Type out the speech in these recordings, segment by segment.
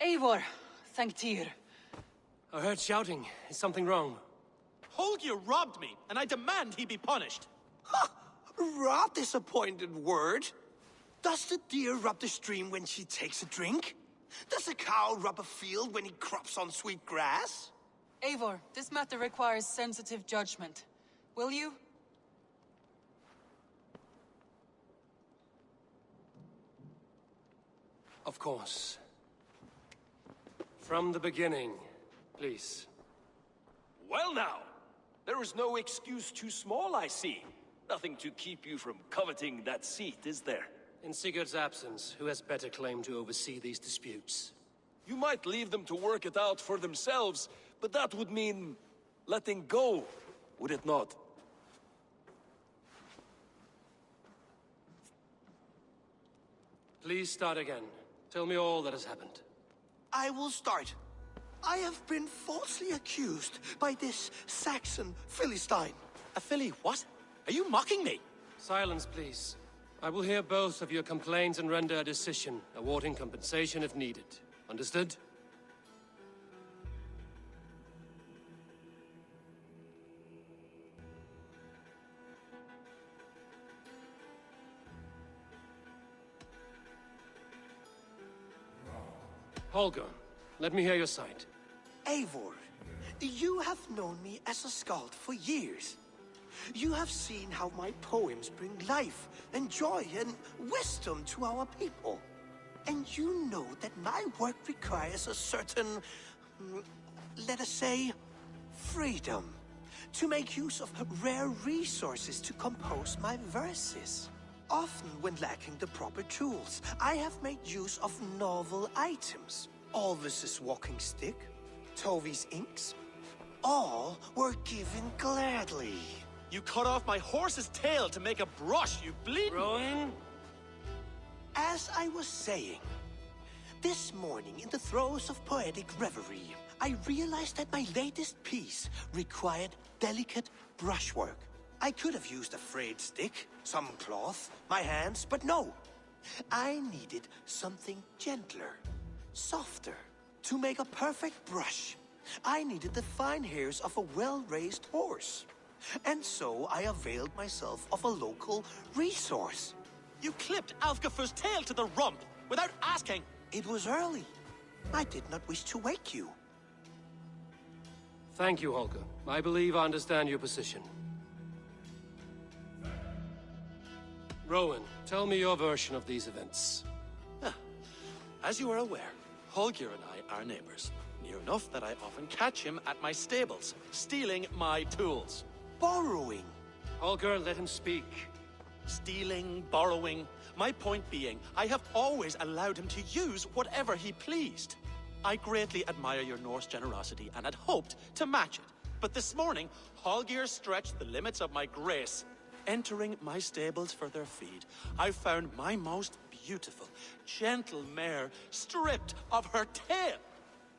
Eivor, thank Tyr. I heard shouting. Is something wrong? Holger robbed me, and I demand he be punished. Ha! Raw disappointed word. Does the deer rub the stream when she takes a drink? Does a cow rub a field when he crops on sweet grass? Eivor, this matter requires sensitive judgment. Will you? Of course. From the beginning, please. Well now, there is no excuse too small, I see. Nothing to keep you from coveting that seat, is there? In Sigurd's absence, who has better claim to oversee these disputes? You might leave them to work it out for themselves, but that would mean letting go, would it not? Please start again. Tell me all that has happened. I will start. I have been falsely accused by this Saxon Philistine. A filly what? Are you mocking me? Silence, please. I will hear both of your complaints and render a decision, awarding compensation if needed. Understood? Holger, let me hear your side. Eivor, you have known me as a skald for years. You have seen how my poems bring life and joy and wisdom to our people. And you know that my work requires a certain, let us say, freedom. To make use of rare resources to compose my verses. Often when lacking the proper tools, I have made use of novel items. Alvis's walking stick, Tovi's inks, all were given gladly. You cut off my horse's tail to make a brush, you bleeding... Rowan? As I was saying, this morning in the throes of poetic reverie, I realized that my latest piece required delicate brushwork. I could have used a frayed stick, some cloth, my hands, but no. I needed something gentler, softer. To make a perfect brush, I needed the fine hairs of a well-raised horse. And so I availed myself of a local resource. You clipped Alfgafur's tail to the rump without asking. It was early. I did not wish to wake you. Thank you, Holger. I believe I understand your position. Rowan, tell me your version of these events. As you are aware, Holger and I are neighbors. Near enough that I often catch him at my stables, stealing my tools. Borrowing. Holger, let him speak. Stealing, borrowing. My point being, I have always allowed him to use whatever he pleased. I greatly admire your Norse generosity and had hoped to match it. But this morning, Holger stretched the limits of my grace. Entering my stables for their feed, I found my most beautiful, gentle mare stripped of her tail.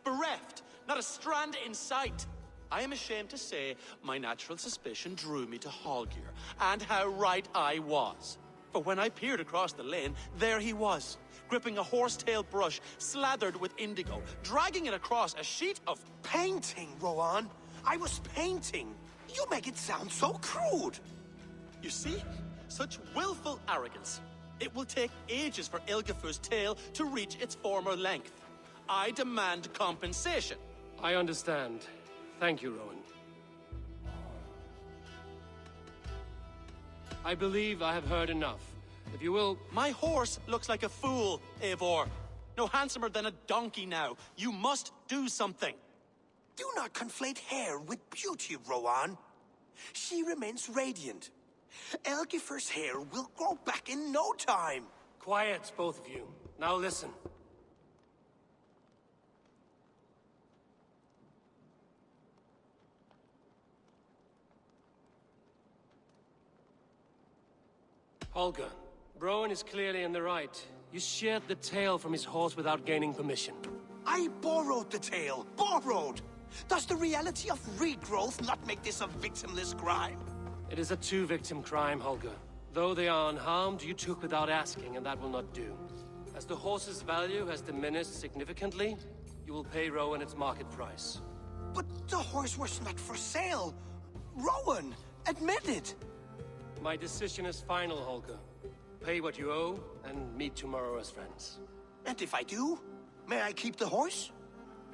Bereft, not a strand in sight. I am ashamed to say my natural suspicion drew me to Holger, and how right I was. For when I peered across the lane, there he was, gripping a horsetail brush slathered with indigo, dragging it across a sheet of... Painting, Rowan. I was painting. You make it sound so crude. You see? Such willful arrogance. It will take ages for Ilgafur's tail to reach its former length. I demand compensation. I understand. Thank you, Rowan. I believe I have heard enough. If you will... My horse looks like a fool, Eivor. No handsomer than a donkey now. You must do something. Do not conflate hair with beauty, Rowan. She remains radiant. Elgifur's hair will grow back in no time. Quiet, both of you. Now listen. Holger, Rowan is clearly in the right. You sheared the tail from his horse without gaining permission. I borrowed the tail. Borrowed! Does the reality of regrowth not make this a victimless crime? It is a two-victim crime, Holger. Though they are unharmed, you took without asking, and that will not do. As the horse's value has diminished significantly, you will pay Rowan its market price. But the horse was not for sale. Rowan, admit it. My decision is final, Holger. Pay what you owe, and meet tomorrow as friends. And if I do, may I keep the horse?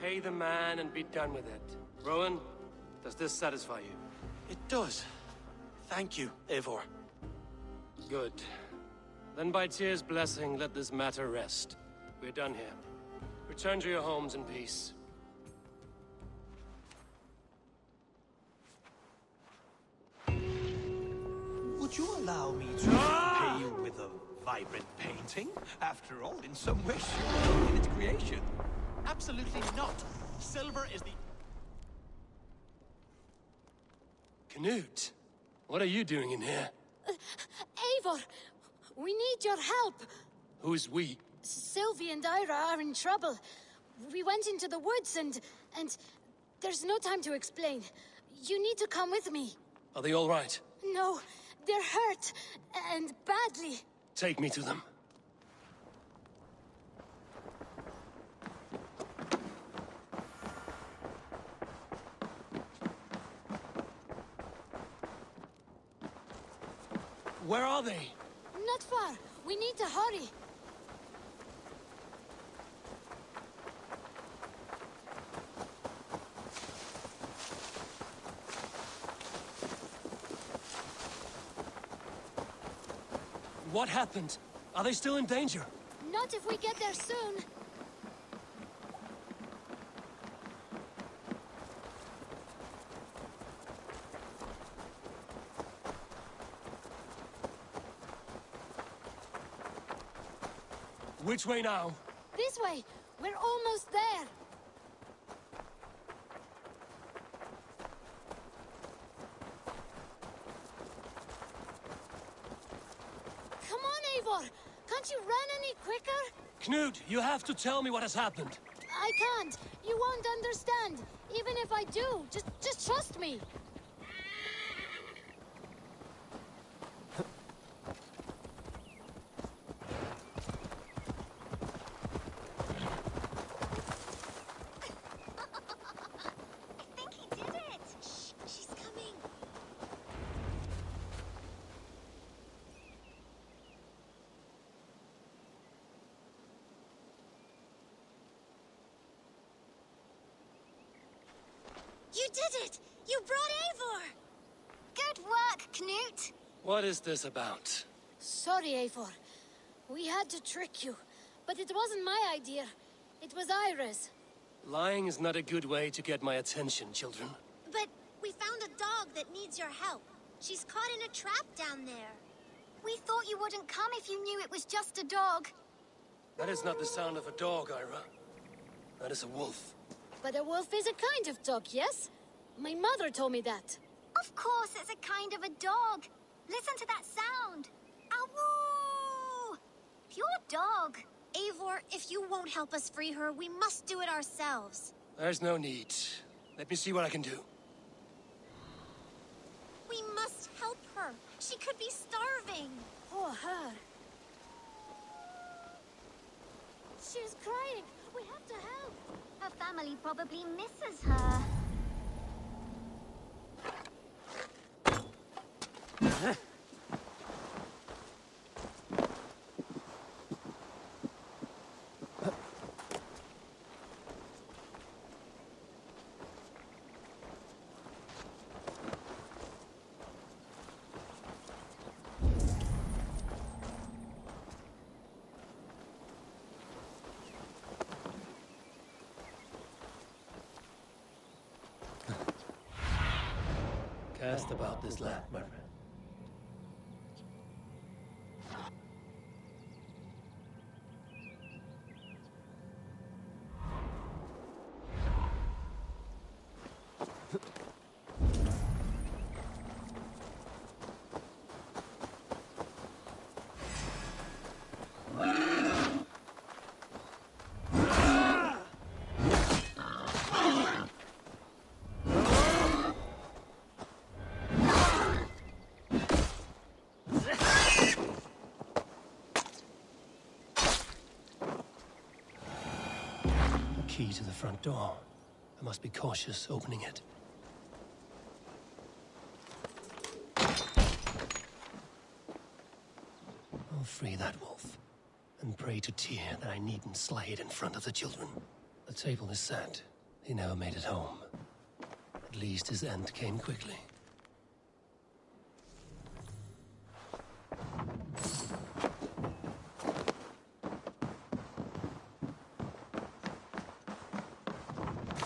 Pay the man and be done with it. Rowan, does this satisfy you? It does. Thank you, Eivor. Good. Then by Tyr's blessing, let this matter rest. We're done here. Return to your homes in peace. Would you allow me to repay you with a vibrant painting? After all, in some ways, you're in its creation. Absolutely not. Silver is the... Knut, what are you doing in here? Eivor, we need your help. Who's we? Sylvie and Ira are in trouble. We went into the woods and there's no time to explain. You need to come with me. Are they all right? No, they're hurt, and badly. Take me to them. Where are they? Not far. We need to hurry. What happened? Are they still in danger? Not if we get there soon. Which way now? This way. We're almost there. Come on, Eivor. Can't you run any quicker? Knut, you have to tell me what has happened. I can't. You won't understand. Even if I do, just trust me. I think he did it. Shh, she's coming. You did it! You brought Eivor! Good work, Knut! What is this about? Sorry, Eivor. We had to trick you. But it wasn't my idea. It was Ira's. Lying is not a good way to get my attention, children. But we found a dog that needs your help. She's caught in a trap down there. We thought you wouldn't come if you knew it was just a dog. That is not the sound of a dog, Ira. That is a wolf. But a wolf is a kind of dog, yes? My mother told me that. Of course it's a kind of a dog. Listen to that sound. Awoo! Pure dog. Eivor, if you won't help us free her, we must do it ourselves. There's no need. Let me see what I can do. We must help her. She could be starving. Oh, her. She's crying. We have to help. Her family probably misses her. Cast about this land, my friend. key to the front door. I must be cautious opening it. I'll free that wolf, and pray to Tyr that I needn't slay it in front of the children. The table is set. He never made it home. At least his end came quickly.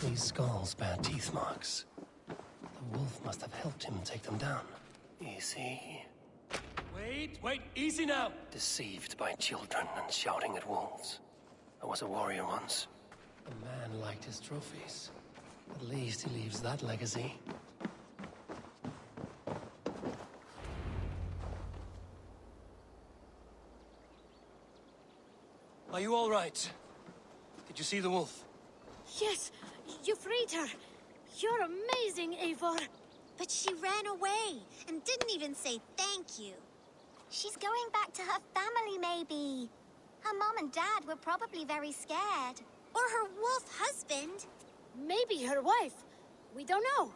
These skulls bear teeth marks. The wolf must have helped him take them down. Easy. Wait, easy now! Deceived by children and shouting at wolves. I was a warrior once. A man liked his trophies. At least he leaves that legacy. Are you all right? Did you see the wolf? Yes, you freed her. You're amazing, Eivor. But she ran away and didn't even say thank you. She's going back to her family, maybe. Her mom and dad were probably very scared. Or her wolf husband. Maybe her wife. We don't know.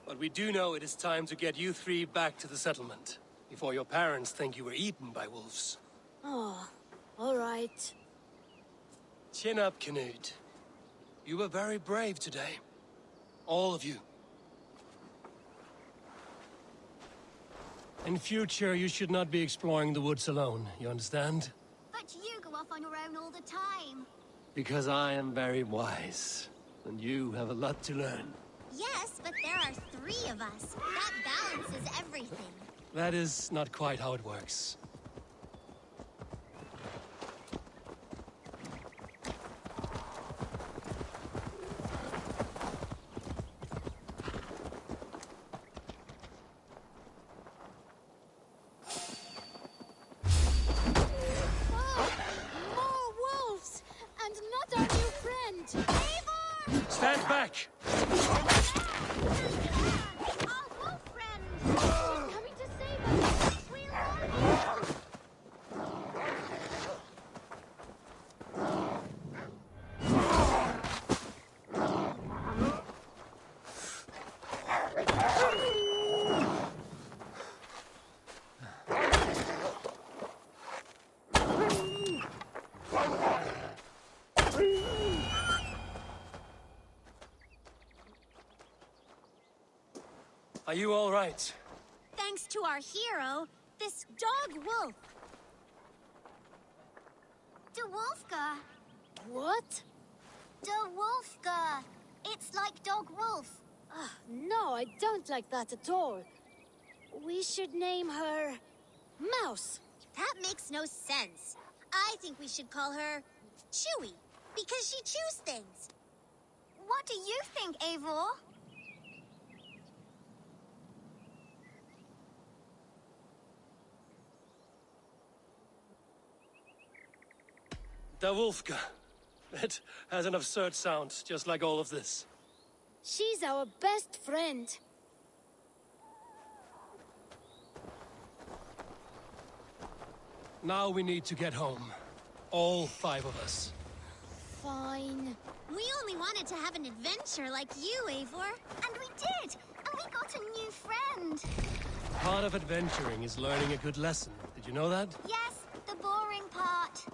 But we do know it is time to get you three back to the settlement. Before your parents think you were eaten by wolves. Oh, all right. Chin up, Canute. You were very brave today. All of you. In future, you should not be exploring the woods alone, you understand? But you go off on your own all the time. Because I am very wise, and you have a lot to learn. Yes, but there are 3 of us. That balances everything. That is not quite how it works. More wolves! And not our new friend! Eivor! Stand back! Our wolf friend! She's coming to save us! We'll Are you all right? Thanks to our hero, this dog wolf. De Wolfga. What? De Wolfga. It's like dog wolf. No, I don't like that at all. We should name her... Mouse. That makes no sense. I think we should call her Chewy, because she chews things. What do you think, Eivor? The Wolfka. It has an absurd sound, just like all of this. She's our best friend. Now we need to get home. All 5 of us. Fine. We only wanted to have an adventure like you, Eivor. And we did! And we got a new friend! Part of adventuring is learning a good lesson. Did you know that? Yes, the boring part.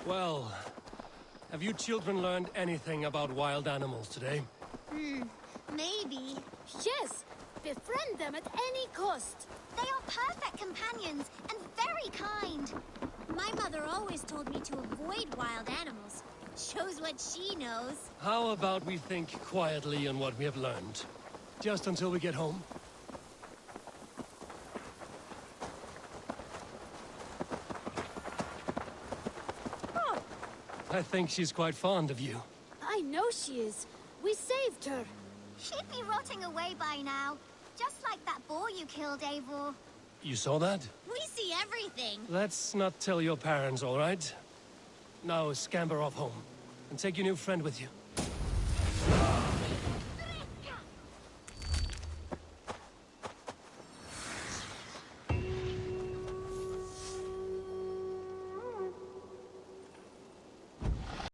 Well, have you children learned anything about wild animals today? Maybe. Yes, befriend them at any cost. They are perfect companions and very kind. My mother always told me to avoid wild animals. Shows what she knows. How about we think quietly on what we have learned? Just until we get home? I think she's quite fond of you. I know she is. We saved her. She'd be rotting away by now. Just like that boar you killed, Eivor. You saw that? We see everything. Let's not tell your parents, all right? Now scamper off home. And take your new friend with you.